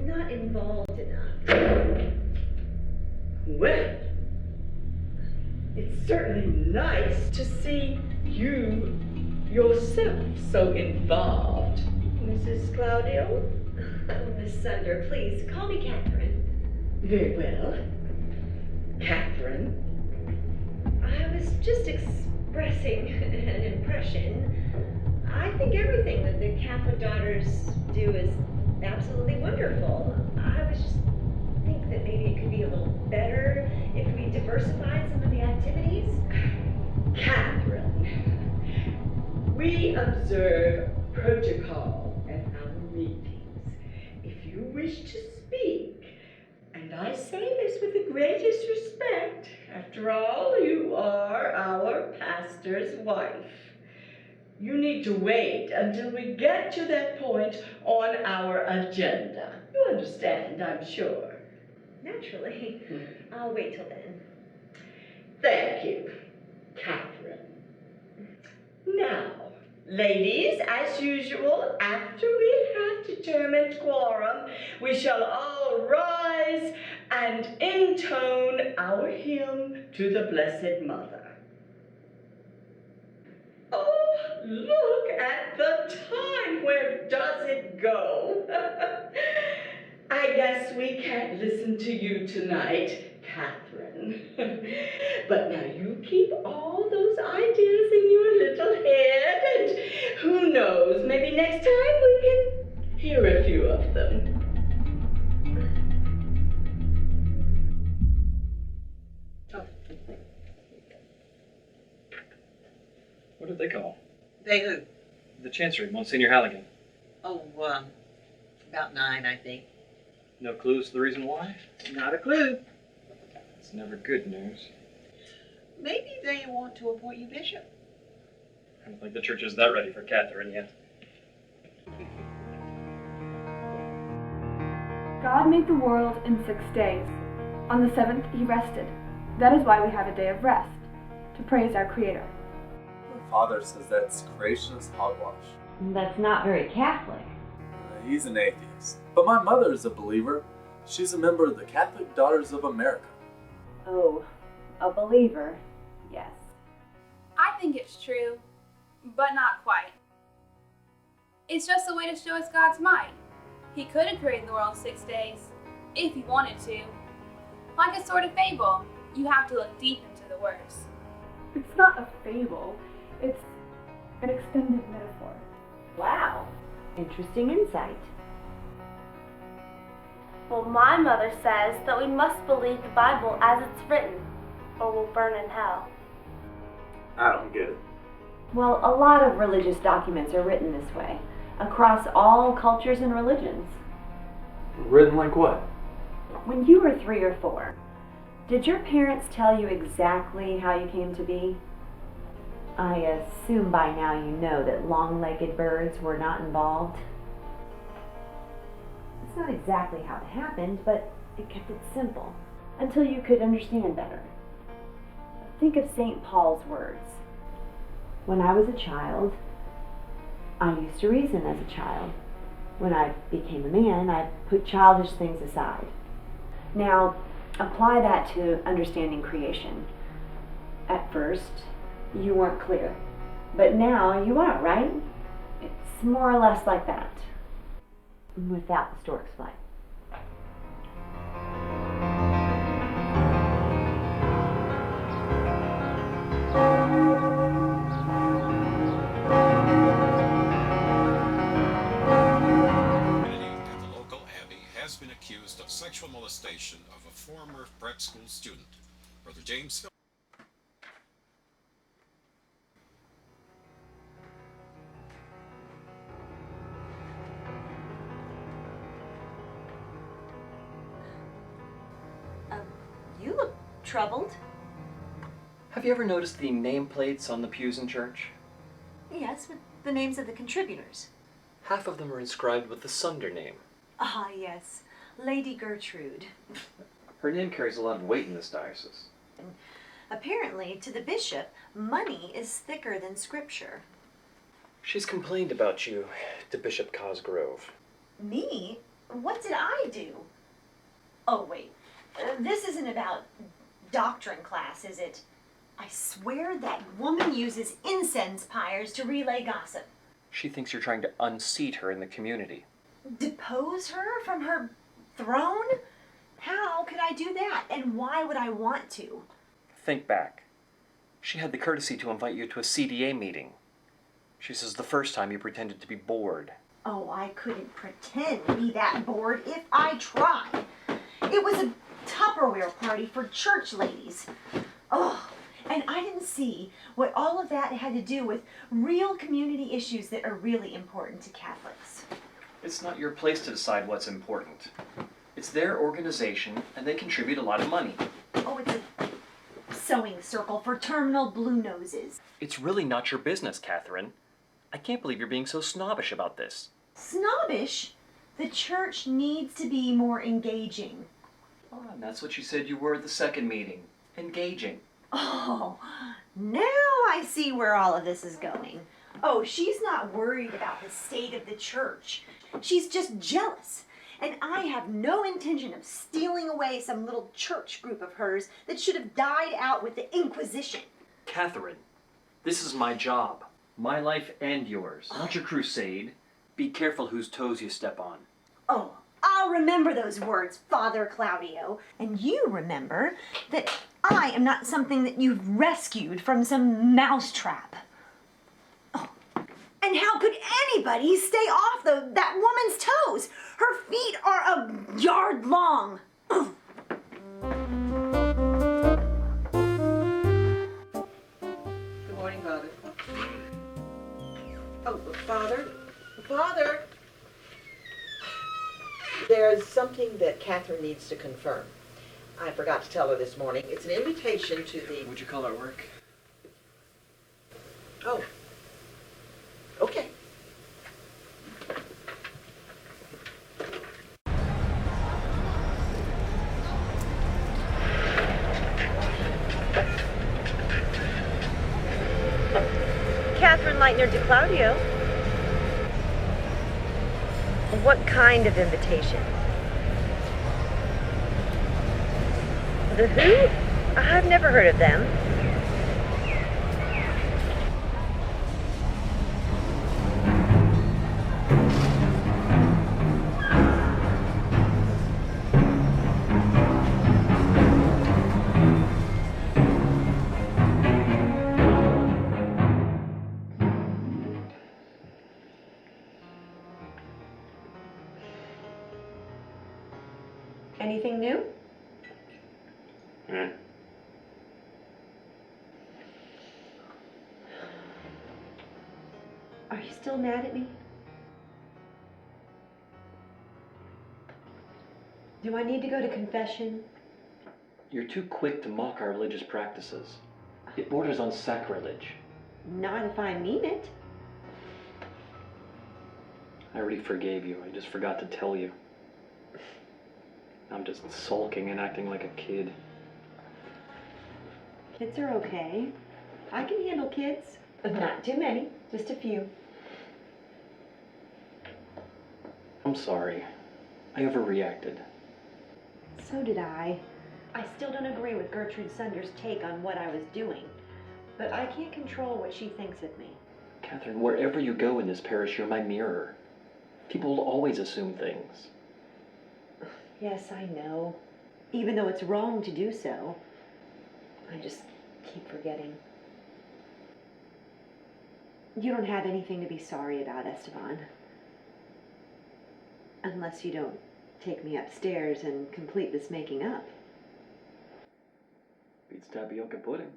not involved enough. Well, it's certainly nice to see you yourself so involved, Mrs. Claudio. Oh, Miss Sunder, please, call me Catherine. Very well. Catherine. I was just expressing an impression. I think everything that the Catholic daughters do is absolutely wonderful. I was just think that maybe it could be a little better if we diversified some of the activities. Catherine, we observe protocol at our meetings. If you wish to speak, and I say this with the greatest respect, after all, you are our pastor's wife. You need to wait until we get to that point on our agenda. You understand, I'm sure. Naturally. I'll wait till then. Thank you, Catherine. Now, ladies, as usual, after we have determined quorum, we shall all rise and intone our hymn to the Blessed Mother. Oh, look at the time. Where does it go? I guess we can't listen to you tonight, Catherine. But now you keep all those ideas in your little head, and who knows, maybe next time we can hear a few of them. What did they call? They who? The Chancery, Monsignor Halligan. Oh, about 9, I think. No clues to the reason why? Not a clue. It's never good news. Maybe they want to appoint you bishop. I don't think the church is that ready for Catherine yet. God made the world in 6 days. On the 7th he rested. That is why we have a day of rest, to praise our Creator. My father says that's creation is hogwash. That's not very Catholic. He's an atheist. But my mother is a believer. She's a member of the Catholic Daughters of America. Oh, a believer, yes. I think it's true, but not quite. It's just a way to show us God's might. He could have created the world in 6 days, if he wanted to. Like a sort of fable, you have to look deep into the words. It's not a fable, it's an extended metaphor. Wow, interesting insight. Well, my mother says that we must believe the Bible as it's written, or we'll burn in hell. I don't get it. Well, a lot of religious documents are written this way, across all cultures and religions. Written like what? When you were 3 or 4, did your parents tell you exactly how you came to be? I assume by now you know that long-legged birds were not involved. It's not exactly how it happened, but it kept it simple, until you could understand better. Think of St. Paul's words. When I was a child, I used to reason as a child. When I became a man, I put childish things aside. Now, apply that to understanding creation. At first, you weren't clear, but now you are, right? It's more or less like that, without the stork's flight. At the local abbey has been accused of sexual molestation of a former prep school student. Brother James Hill. You look troubled. Have you ever noticed the nameplates on the pews in church? Yes, with the names of the contributors. Half of them are inscribed with the Sunder name. Ah, yes. Lady Gertrude. Her name carries a lot of weight in this diocese. Apparently, to the bishop, money is thicker than scripture. She's complained about you to Bishop Cosgrove. Me? What did I do? Oh, wait. This isn't about doctrine class, is it? I swear that woman uses incense pyres to relay gossip. She thinks you're trying to unseat her in the community. Depose her from her throne? How could I do that? And why would I want to? Think back. She had the courtesy to invite you to a CDA meeting. She says the first time you pretended to be bored. Oh, I couldn't pretend to be that bored if I tried. It was a Tupperware party for church ladies. Oh, and I didn't see what all of that had to do with real community issues that are really important to Catholics. It's not your place to decide what's important. It's their organization, and they contribute a lot of money. Oh, it's a sewing circle for terminal blue noses. It's really not your business, Catherine. I can't believe you're being so snobbish about this. Snobbish? The church needs to be more engaging. Oh, and that's what you said you were at the second meeting. Engaging. Oh, now I see where all of this is going. Oh, she's not worried about the state of the church. She's just jealous. And I have no intention of stealing away some little church group of hers that should have died out with the Inquisition. Catherine, this is my job. My life and yours, not your crusade. Be careful whose toes you step on. Oh, I'll remember those words, Father Claudio. And you remember that I am not something that you've rescued from some mousetrap. Oh, and how could anybody stay off that woman's toes? Her feet are a yard long. Ugh. Good morning, Father. Oh, Father. There's something that Catherine needs to confirm. I forgot to tell her this morning. It's an invitation to the... Would you call it work? Oh. Okay. Catherine Leitner de Claudio. What kind of invitation? The who? I've never heard of them. Anything new? Are you still mad at me? Do I need to go to confession? You're too quick to mock our religious practices. It borders on sacrilege. Not if I mean it. I already forgave you. I just forgot to tell you. I'm just sulking and acting like a kid. Kids are okay. I can handle kids. Not too many, just a few. I'm sorry. I overreacted. So did I. I still don't agree with Gertrude Sunder's take on what I was doing, but I can't control what she thinks of me. Catherine, wherever you go in this parish, you're my mirror. People will always assume things. Yes, I know. Even though it's wrong to do so, I just keep forgetting. You don't have anything to be sorry about, Esteban. Unless you don't take me upstairs and complete this making up. Beats tapioca pudding.